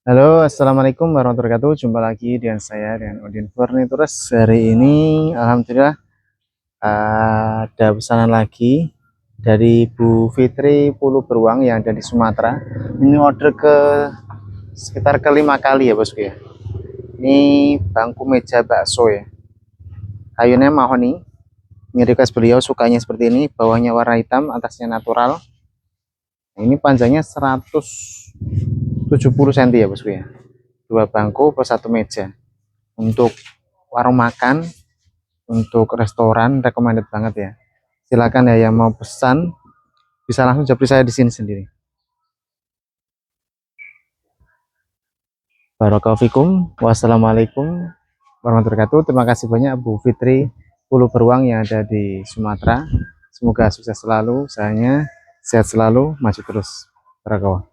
Halo, assalamualaikum warahmatullahi wabarakatuh. Jumpa lagi dengan saya dengan Odin Furnitures. Hari ini, alhamdulillah ada pesanan lagi dari Bu Fitri Pulu Beruang yang ada di Sumatera. Ini order ke sekitar kelima kali ya bosku ya. Ini bangku meja bakso ya. Kayunya mahoni. Ini request beliau sukanya seperti ini. Bawahnya warna hitam, atasnya natural. Ini panjangnya 170 cm ya bosku ya. Dua bangku plus satu meja. Untuk warung makan, untuk restoran recommended banget ya. Silakan ya yang mau pesan bisa langsung japri saya di sini sendiri. Barakallahu. Wassalamualaikum warahmatullahi wabarakatuh. Terima kasih banyak Bu Fitri Pulu Beruang yang ada di Sumatera. Semoga sukses selalu, usahanya sehat selalu, maju terus. Barakallahu.